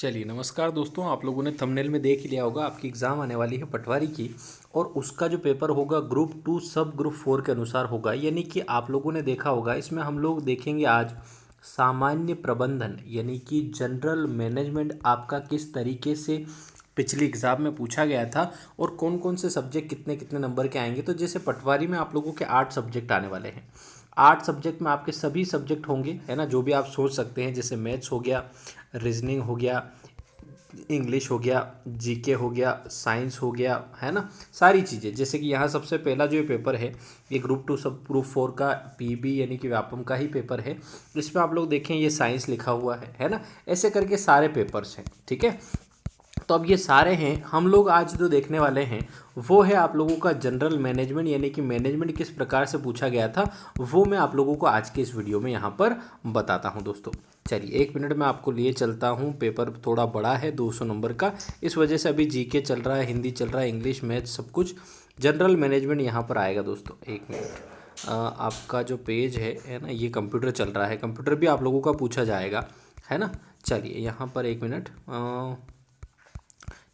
चलिए नमस्कार दोस्तों, आप लोगों ने थंबनेल में देख ही लिया होगा आपकी एग्ज़ाम आने वाली है पटवारी की। और उसका जो पेपर होगा ग्रुप 2 सब ग्रुप 4 के अनुसार होगा। यानी कि आप लोगों ने देखा होगा, इसमें हम लोग देखेंगे आज सामान्य प्रबंधन यानी कि जनरल मैनेजमेंट आपका किस तरीके से पिछली एग्ज़ाम में पूछा गया था और कौन कौन से सब्जेक्ट कितने कितने नंबर के आएंगे। तो जैसे पटवारी में आप लोगों के 8 सब्जेक्ट आने वाले हैं। 8 सब्जेक्ट में आपके सभी सब्जेक्ट होंगे, है ना, जो भी आप सोच सकते हैं। जैसे मैथ्स हो गया, रीजनिंग हो गया, इंग्लिश हो गया, जीके हो गया, साइंस हो गया, है ना, सारी चीज़ें। जैसे कि यहाँ सबसे पहला जो ये पेपर है, ये ग्रुप 2 सब ग्रुप 4 का पीबी यानी कि व्यापम का ही पेपर है। इसमें आप लोग देखें ये साइंस लिखा हुआ है ना। ऐसे करके सारे पेपर्स हैं, ठीक है। तो अब ये सारे हैं, हम लोग आज जो देखने वाले हैं वो है आप लोगों का जनरल मैनेजमेंट यानी कि मैनेजमेंट किस प्रकार से पूछा गया था, वो मैं आप लोगों को आज के इस वीडियो में यहाँ पर बताता हूँ दोस्तों। चलिए 1 मिनट में आपको लिए चलता हूँ। पेपर थोड़ा बड़ा है, 200 नंबर का, इस वजह से अभी जीके चल रहा है, हिंदी चल रहा है, इंग्लिश, मैथ, सब कुछ। जनरल मैनेजमेंट यहाँ पर आएगा दोस्तों। 1 मिनट, आपका जो पेज है ना, ये कंप्यूटर चल रहा है, कंप्यूटर भी आप लोगों का पूछा जाएगा, है ना। चलिए यहाँ पर 1 मिनट,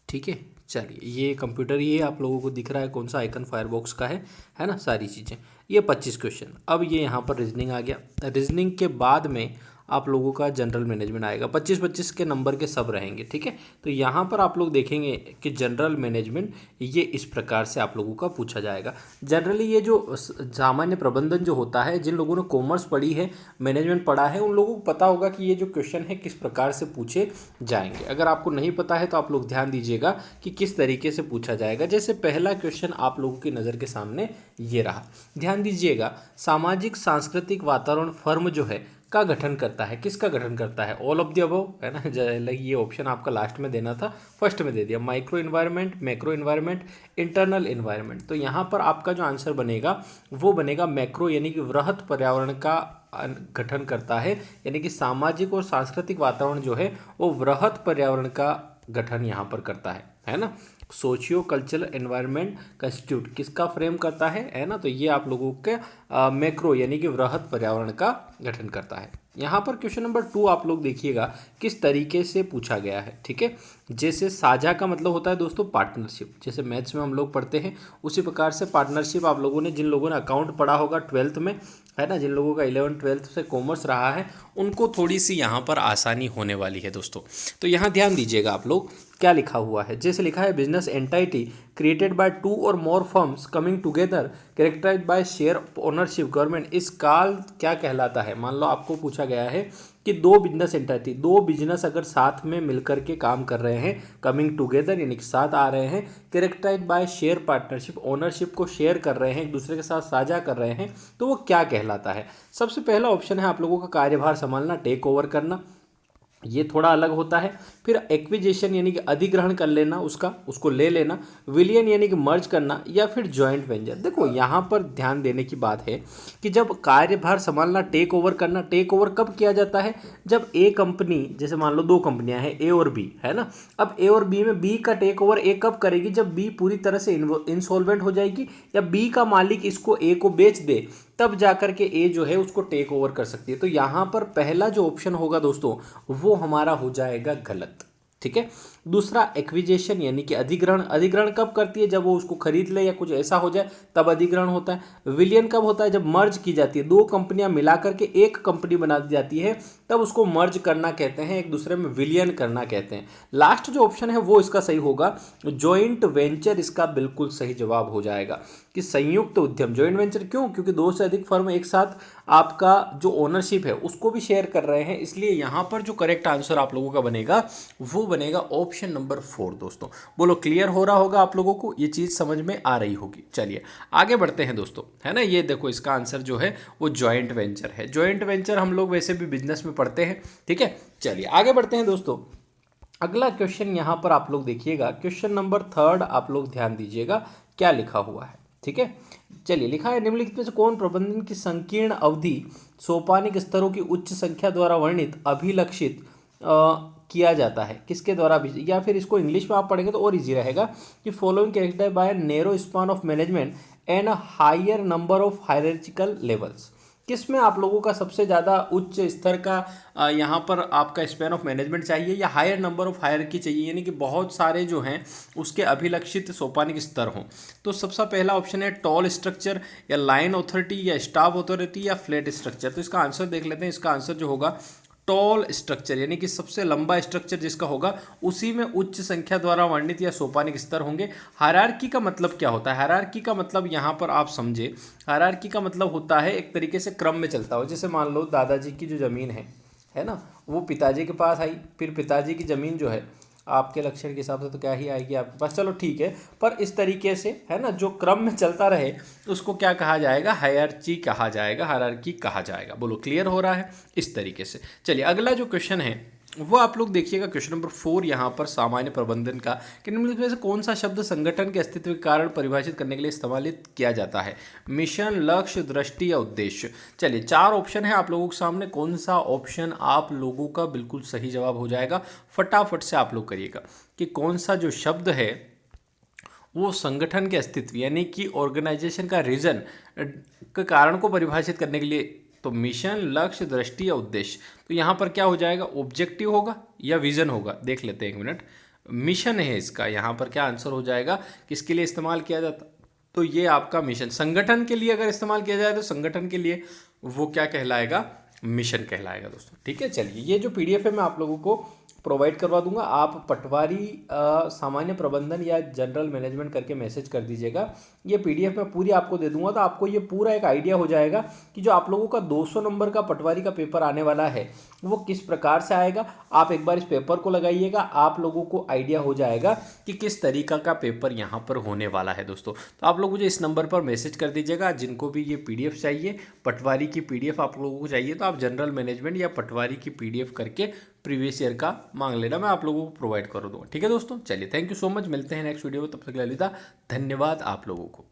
ठीक है। चलिए ये कंप्यूटर, ये आप लोगों को दिख रहा है कौन सा आइकन, फायरबॉक्स का है ना, सारी चीज़ें। ये 25 क्वेश्चन। अब ये यहाँ पर रीजनिंग आ गया। रीजनिंग के बाद में आप लोगों का जनरल मैनेजमेंट आएगा। 25-25 के नंबर के सब रहेंगे, ठीक है। तो यहाँ पर आप लोग देखेंगे कि जनरल मैनेजमेंट ये इस प्रकार से आप लोगों का पूछा जाएगा। जनरली ये जो सामान्य प्रबंधन जो होता है, जिन लोगों ने कॉमर्स पढ़ी है, मैनेजमेंट पढ़ा है, उन लोगों को पता होगा कि ये जो क्वेश्चन है किस प्रकार से पूछे जाएंगे। अगर आपको नहीं पता है तो आप लोग ध्यान दीजिएगा कि किस तरीके से पूछा जाएगा। जैसे पहला क्वेश्चन आप लोगों की नज़र के सामने ये रहा, ध्यान दीजिएगा। सामाजिक सांस्कृतिक वातावरण फर्म जो है का गठन करता है, किसका गठन करता है? ऑल ऑफ द अबव, है ना। ये ऑप्शन आपका लास्ट में देना था, फर्स्ट में दे दिया। Micro environment, macro environment, internal environment. तो यहाँ पर आपका जो आंसर बनेगा वो बनेगा मैक्रो, यानी कि वृहत पर्यावरण का गठन करता है। यानी कि सामाजिक और सांस्कृतिक वातावरण जो है वो वृहत पर्यावरण का गठन यहाँ पर करता है ना। सोशियो कल्चरल एनवायरनमेंट कंस्टिट्यूट किसका फ्रेम करता है ना। तो ये आप लोगों के मैक्रो यानी कि वृहत पर्यावरण का गठन करता है। यहाँ पर क्वेश्चन नंबर 2 आप लोग देखिएगा किस तरीके से पूछा गया है, ठीक है। जैसे साझा का मतलब होता है दोस्तों पार्टनरशिप, जैसे मैथ्स में हम लोग पढ़ते हैं उसी प्रकार से पार्टनरशिप आप लोगों ने, जिन लोगों ने अकाउंट पढ़ा होगा 12th में, है ना, जिन लोगों का 11th-12th से कॉमर्स रहा है, उनको थोड़ी सी यहाँ पर आसानी होने वाली है दोस्तों। तो यहाँ ध्यान दीजिएगा आप लोग क्या लिखा हुआ है। जैसे लिखा है बिजनेस एंटाइटी क्रिएटेड बाय 2 और more firms coming together characterised by share ownership government इस काल क्या कहलाता है। मान लो आपको पूछा गया है कि दो बिजनेस एंटाइटी, दो बिजनेस अगर साथ में मिलकर के काम कर रहे हैं, कमिंग टुगेदर यानी कि साथ आ रहे हैं, characterised by share partnership, ownership को शेयर कर रहे हैं, एक दूसरे के साथ साझा कर रहे हैं, तो वो क्या कहलाता है। सबसे पहला ऑप्शन है आप लोगों का कार्यभार संभालना, टेक ओवर करना, ये थोड़ा अलग होता है। फिर एक्विजिशन यानी कि अधिग्रहण कर लेना, उसको ले लेना। विलियन यानी कि मर्ज करना, या फिर जॉइंट वेंचर। देखो यहाँ पर ध्यान देने की बात है कि जब कार्यभार संभालना, टेक ओवर करना, टेक ओवर कब किया जाता है? जब ए कंपनी, जैसे मान लो 2 कंपनियां हैं ए और बी, है ना। अब ए और बी में बी का टेक ओवर ए कब करेगी? जब बी पूरी तरह से इंसॉल्वेंट हो जाएगी या बी का मालिक इसको ए को बेच दे, तब जाकर के ए जो है उसको टेक ओवर कर सकती है। तो यहाँ पर पहला जो ऑप्शन होगा दोस्तों वो हमारा हो जाएगा गलत, ठीक है। दूसरा एक्विजिशन यानी कि अधिग्रहण, अधिग्रहण कब करती है? जब वो उसको खरीद ले या कुछ ऐसा हो जाए तब अधिग्रहण होता है। विलियन कब होता है? जब मर्ज की जाती है, 2 कंपनियां मिलाकर के एक कंपनी बना दी जाती है, तब उसको मर्ज करना कहते हैं, एक दूसरे में विलियन करना कहते हैं। लास्ट जो ऑप्शन है वो इसका सही होगा, जॉइंट वेंचर इसका बिल्कुल सही जवाब हो जाएगा कि संयुक्त उद्यम। जॉइंट वेंचर क्यों? क्योंकि 2 से अधिक फर्म एक साथ आपका जो ओनरशिप है उसको भी शेयर कर रहे हैं, इसलिए यहाँ पर जो करेक्ट आंसर आप लोगों का बनेगा वो बनेगा ऑप्शन नंबर 4 दोस्तों। बोलो क्लियर हो रहा होगा आप लोगों को, ये चीज़ समझ में आ रही होगी। चलिए आगे बढ़ते हैं दोस्तों, है ना। ये देखो इसका आंसर जो है वो जॉइंट वेंचर है। जॉइंट वेंचर हम लोग वैसे भी बिजनेस में पढ़ते हैं, ठीक है। चलिए आगे बढ़ते हैं दोस्तों। अगला क्वेश्चन यहाँ पर आप लोग देखिएगा, क्वेश्चन नंबर 3 आप लोग ध्यान दीजिएगा क्या लिखा हुआ है, ठीक है। चलिए लिखा है निम्नलिखित में से कौन प्रबंधन की संकीर्ण अवधि सोपानिक स्तरों की उच्च संख्या द्वारा वर्णित अभिलक्षित किया जाता है, किसके द्वारा भी? या फिर इसको इंग्लिश में आप पढ़ेंगे तो और इजी रहेगा कि following characterised by narrow span of management and higher number of hierarchical levels. किस में आप लोगों का सबसे ज़्यादा उच्च स्तर का यहाँ पर आपका स्पैन ऑफ मैनेजमेंट चाहिए या हायर नंबर ऑफ हायरार्की चाहिए, यानी कि बहुत सारे जो हैं उसके अभिलक्षित सोपानिक स्तर हों। तो सबसे पहला ऑप्शन है टॉल स्ट्रक्चर या लाइन अथॉरिटी या स्टाफ अथॉरिटी या फ्लैट स्ट्रक्चर। तो इसका आंसर देख लेते हैं। इसका आंसर जो होगा टॉल स्ट्रक्चर, यानी कि सबसे लंबा स्ट्रक्चर जिसका होगा उसी में उच्च संख्या द्वारा वर्णित या सोपानिक स्तर होंगे। हायरार्की का मतलब क्या होता है? हायरार्की का मतलब यहाँ पर आप समझे, हायरार्की का मतलब होता है एक तरीके से क्रम में चलता हो। जैसे मान लो दादाजी की जो ज़मीन है ना, वो पिताजी के पास आई, फिर पिताजी की ज़मीन जो है आपके लक्षण के हिसाब से तो क्या ही आएगी आपके पास, चलो ठीक है, पर इस तरीके से है ना जो क्रम में चलता रहे उसको क्या कहा जाएगा? हायरार्की कहा जाएगा, हायरार्की कहा जाएगा। बोलो क्लियर हो रहा है इस तरीके से। चलिए अगला जो क्वेश्चन है वो आप लोग देखिएगा, क्वेश्चन नंबर 4 यहाँ पर सामान्य प्रबंधन का कि निम्नलिखित में से कौन सा शब्द संगठन के अस्तित्व के कारण परिभाषित करने के लिए इस्तेमाल किया जाता है? मिशन, लक्ष्य, दृष्टि या उद्देश्य। चलिए 4 ऑप्शन है आप लोगों के सामने, कौन सा ऑप्शन आप लोगों का बिल्कुल सही जवाब हो जाएगा? फटाफट से आप लोग करिएगा कि कौन सा जो शब्द है वो संगठन के अस्तित्व यानी कि ऑर्गेनाइजेशन का रीजन के कारण को परिभाषित करने के लिए। तो मिशन, लक्ष्य, दृष्टि या उद्देश्य। तो यहाँ पर क्या हो जाएगा? ऑब्जेक्टिव होगा या विजन होगा? देख लेते हैं एक मिनट। मिशन है इसका, यहाँ पर क्या आंसर हो जाएगा? किसके लिए इस्तेमाल किया जाता? तो ये आपका मिशन, संगठन के लिए अगर इस्तेमाल किया जाए तो संगठन के लिए वो क्या कहलाएगा? मिशन कहलाएगा दोस्तों। ठीक है, चलिए ये जो पीडीएफ है मैं आप लोगों को प्रोवाइड करवा दूंगा। आप पटवारी सामान्य प्रबंधन या जनरल मैनेजमेंट करके मैसेज कर दीजिएगा। ये पीडीएफ मैं पूरी आपको दे दूंगा, तो आपको ये पूरा एक आइडिया हो जाएगा कि जो आप लोगों का 200 नंबर का पटवारी का पेपर आने वाला है वो किस प्रकार से आएगा। आप एक बार इस पेपर को लगाइएगा, आप लोगों को आइडिया हो जाएगा कि किस तरीका का पेपर यहाँ पर होने वाला है दोस्तों। तो आप लोग मुझे इस नंबर पर मैसेज कर दीजिएगा। जिनको भी ये पीडीएफ चाहिए, पटवारी की पीडीएफ आप लोगों को चाहिए, तो आप जनरल मैनेजमेंट या पटवारी की पीडीएफ करके प्रीवियस ईयर का मांग लेना, मैं आप लोगों को प्रोवाइड कर दूंगा। ठीक है दोस्तों, चलिए थैंक यू सो मच, मिलते हैं नेक्स्ट वीडियो में, तब तक के लिए अलविदा, धन्यवाद आप लोगों को।